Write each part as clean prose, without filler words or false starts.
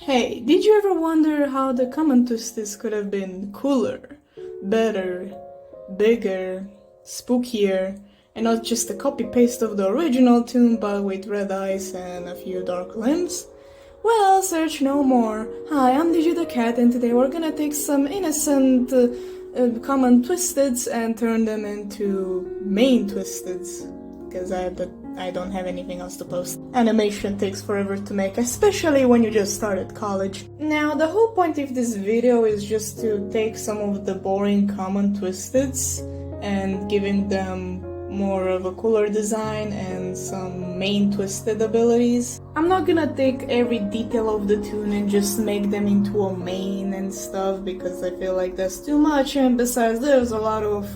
Hey, did you ever wonder how the common twisties could have been cooler, better, bigger, spookier, and not just a copy-paste of the original tune but with red eyes and a few dark limbs? Well, search no more. Hi, I'm Digi the Cat, and today we're gonna take some innocent common twisteds and turn them into main twisteds. Because I don't have anything else to post. Animation takes forever to make, especially when you just started college. Now, the whole point of this video is just to take some of the boring common twisteds and giving them more of a cooler design and some main twisted abilities. I'm not gonna take every detail of the tune and just make them into a main and stuff because I feel like that's too much, and besides there's a lot of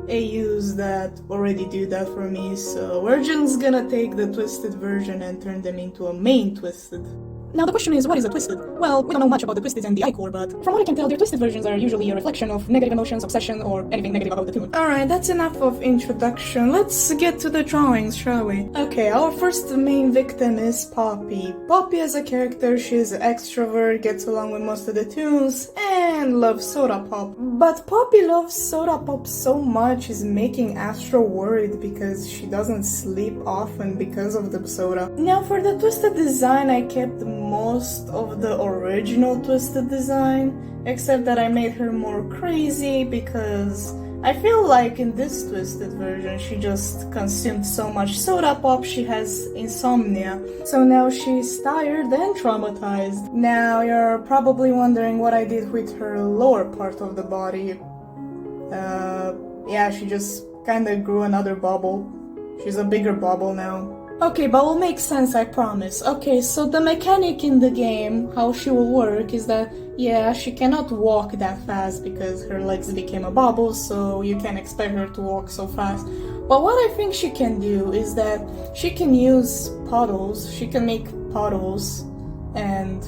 AUs that already do that for me, so we're just gonna take the twisted version and turn them into a main twisted. Now the question is, what is a twisted? Well, we don't know much about the twisted and the I-core, but from what I can tell, their twisted versions are usually a reflection of negative emotions, obsession, or anything negative about the tune. Alright, that's enough of introduction. Let's get to the drawings, shall we? Okay, our first main victim is Poppy. Poppy as a character, she's an extrovert, gets along with most of the tunes, and loves soda pop. But Poppy loves soda pop so much is making Astro worried because she doesn't sleep often because of the soda. Now for the twisted design, I kept most of the original twisted design, except that I made her more crazy because I feel like in this twisted version she just consumed so much soda pop she has insomnia. So now she's tired and traumatized. Now you're probably wondering what I did with her lower part of the body. Yeah, she just kinda grew another bubble. She's a bigger bubble now. Okay, but will make sense, I promise. Okay, so the mechanic in the game, how she will work is that, yeah, she cannot walk that fast because her legs became a bubble, so you can't expect her to walk so fast. But what I think she can do is that she can use puddles, she can make puddles, and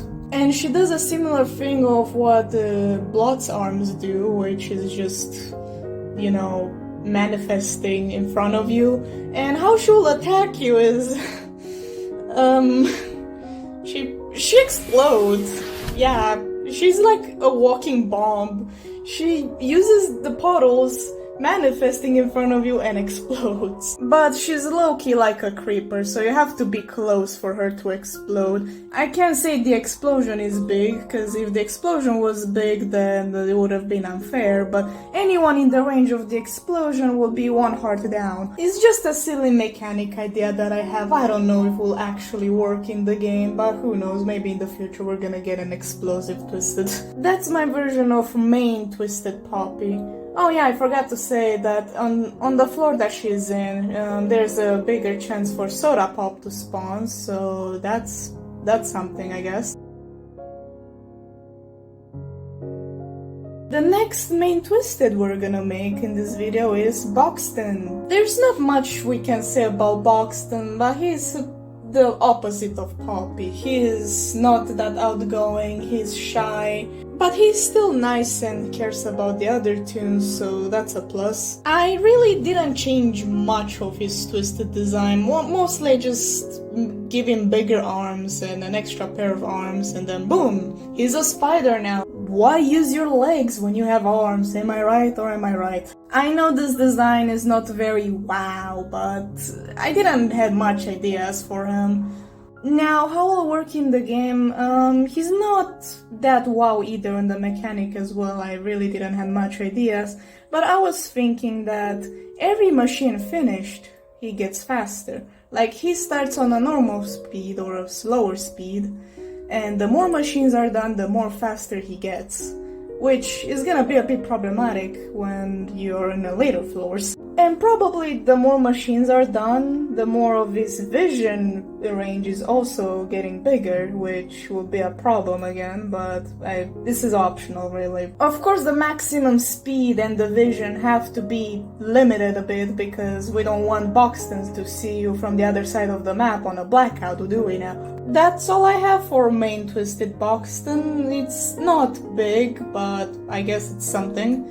she does a similar thing of what Blood's arms do, which is just, you know, manifesting in front of you. And how she will attack you is she explodes. Yeah, she's like a walking bomb. She uses the puddles manifesting in front of you and explodes. But she's low-key like a creeper, so you have to be close for her to explode. I can't say the explosion is big, because if the explosion was big then it would have been unfair, but anyone in the range of the explosion will be one heart down. It's just a silly mechanic idea that I have. I don't know if it will actually work in the game, but who knows, maybe in the future we're gonna get an explosive twisted. That's my version of main twisted Poppy. Oh yeah, I forgot to say that on the floor that she's in, there's a bigger chance for soda pop to spawn, so that's something, I guess. The next main twisted we're gonna make in this video is Boxton. There's not much we can say about Boxton, but he's the opposite of Poppy. He's not that outgoing, he's shy, but he's still nice and cares about the other tunes, so that's a plus. I really didn't change much of his twisted design, mostly I just give him bigger arms and an extra pair of arms, and then boom, he's a spider now. Why use your legs when you have arms? Am I right or am I right? I know this design is not very wow, but I didn't have much ideas for him. Now, how will work in the game? He's not that wow either in the mechanic as well. I really didn't have much ideas, but I was thinking that every machine finished, he gets faster. Like, he starts on a normal speed or a slower speed, and the more machines are done, the more faster he gets, which is gonna be a bit problematic when you're in the later floors. And probably the more machines are done, the more of his vision range is also getting bigger, which will be a problem again, but this is optional really. Of course the maximum speed and the vision have to be limited a bit because we don't want Boxtons to see you from the other side of the map on a blackout, do we now? That's all I have for main twisted Boxton. It's not big, but I guess it's something.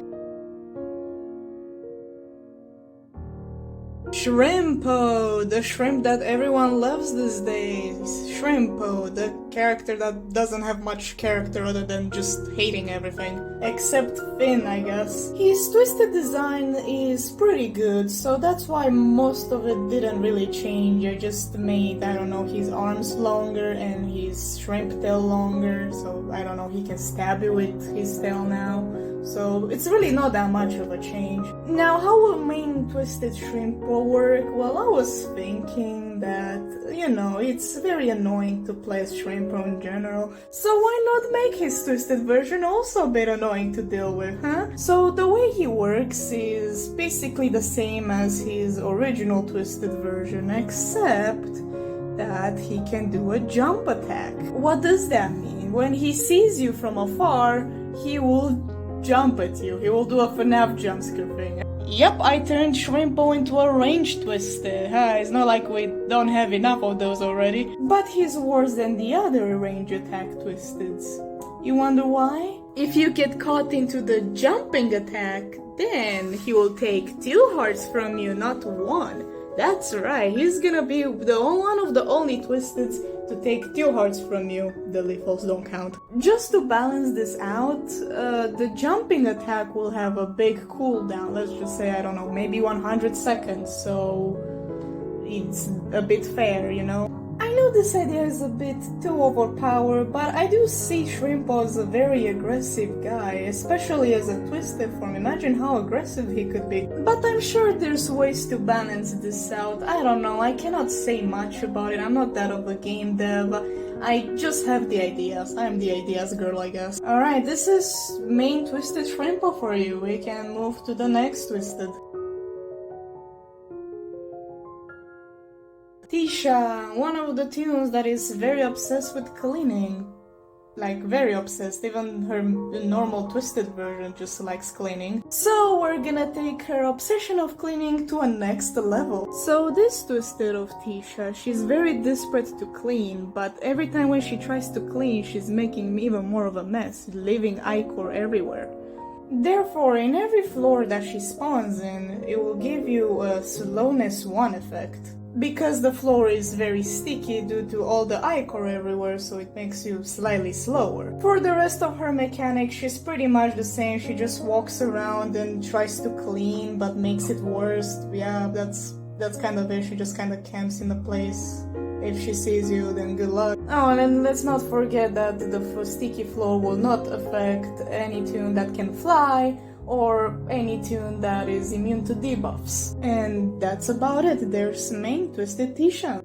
Shrimpo, the shrimp that everyone loves these days. Shrimpo, the character that doesn't have much character other than just hating everything. Except Finn, I guess. His twisted design is pretty good, so that's why most of it didn't really change. I just made, I don't know, his arms longer and his shrimp tail longer, so I don't know, he can stab you with his tail now. So it's really not that much of a change. Now, how will main twisted Shrimpo work? Well, I was thinking that, you know, it's very annoying to play as Shrimpo in general. So why not make his twisted version also a bit annoying to deal with, huh? So the way he works is basically the same as his original twisted version, except that he can do a jump attack. What does that mean? When he sees you from afar, he will jump at you. He will do a FNAF jumpscare thing. Yep, I turned Shrimpo into a range twisted. It's not like we don't have enough of those already. But he's worse than the other range attack twisteds. You wonder why? If you get caught into the jumping attack, then he will take 2 hearts from you, not 1. That's right, he's gonna be one of the only twisteds to take 2 hearts from you. The lethals don't count. Just to balance this out, the jumping attack will have a big cooldown. Let's just say, I don't know, maybe 100 seconds, so it's a bit fair, you know? I know this idea is a bit too overpowered, but I do see Shrimpo as a very aggressive guy, especially as a twisted form. Imagine how aggressive he could be. But I'm sure there's ways to balance this out. I don't know, I cannot say much about it. I'm not that of a game dev. I just have the ideas. I'm the ideas girl, I guess. Alright, this is main twisted Shrimpo for you. We can move to the next twisted. Tisha, one of the tunes that is very obsessed with cleaning. Like, very obsessed. Even her normal twisted version just likes cleaning. So we're gonna take her obsession of cleaning to a next level. So this twisted of Tisha, she's very desperate to clean, but every time when she tries to clean, she's making even more of a mess, leaving ichor everywhere. Therefore, in every floor that she spawns in, it will give you a slowness 1 effect. Because the floor is very sticky due to all the ichor everywhere, so it makes you slightly slower. For the rest of her mechanics, she's pretty much the same. She just walks around and tries to clean, but makes it worse. Yeah, that's kind of it. She just kind of camps in the place. If she sees you, then good luck. Oh, and then let's not forget that the sticky floor will not affect any tune that can fly, or any tune that is immune to debuffs. And that's about it. There's main twisted Tisha.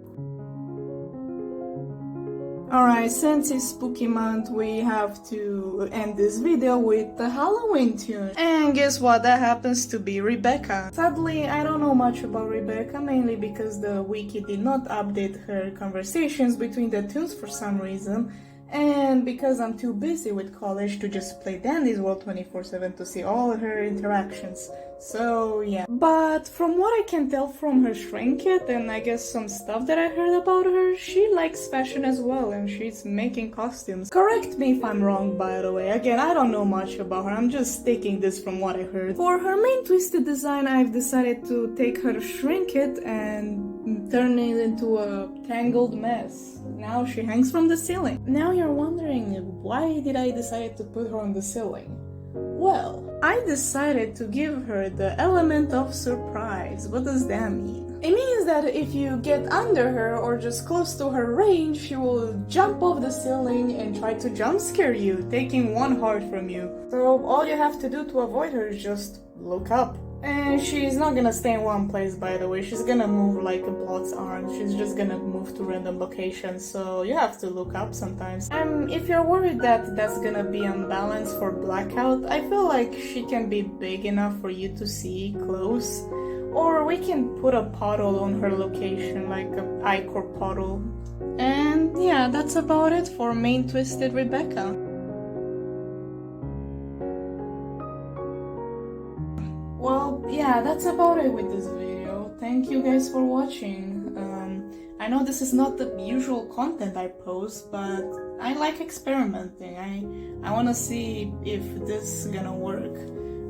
Alright, since it's spooky month, we have to end this video with the Halloween tune. And guess what? That happens to be Rebecca. Sadly, I don't know much about Rebecca, mainly because the wiki did not update her conversations between the tunes for some reason. And because I'm too busy with college to just play Dandy's World 24/7 to see all her interactions. So yeah. But from what I can tell from her shrink kit and I guess some stuff that I heard about her, she likes fashion as well and she's making costumes. Correct me if I'm wrong, by the way. Again, I don't know much about her, I'm just taking this from what I heard. For her main twisted design, I've decided to take her shrink kit and turn it into a tangled mess. Now she hangs from the ceiling. Now you're wondering, why did I decide to put her on the ceiling? Well, I decided to give her the element of surprise. What does that mean? It means that if you get under her or just close to her range, she will jump off the ceiling and try to jump scare you, taking 1 heart from you. So all you have to do to avoid her is just look up. And she's not gonna stay in one place, by the way. She's gonna move like a plot's arm. She's just gonna move to random locations, so you have to look up sometimes. If you're worried that that's gonna be unbalanced for blackout, I feel like she can be big enough for you to see close. Or we can put a puddle on her location, like a ichor puddle. And yeah, that's about it for main twisted Rebecca. Well, yeah, that's about it with this video. Thank you guys for watching. I know this is not the usual content I post, but I like experimenting. I want to see if this is gonna work.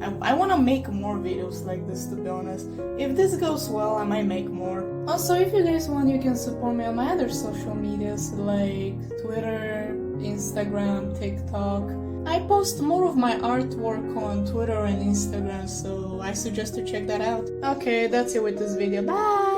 I want to make more videos like this, to be honest. If this goes well, I might make more. Also, if you guys want, you can support me on my other social medias like Twitter, Instagram, TikTok. I post more of my artwork on Twitter and Instagram, so I suggest to check that out. Okay, that's it with this video. Bye!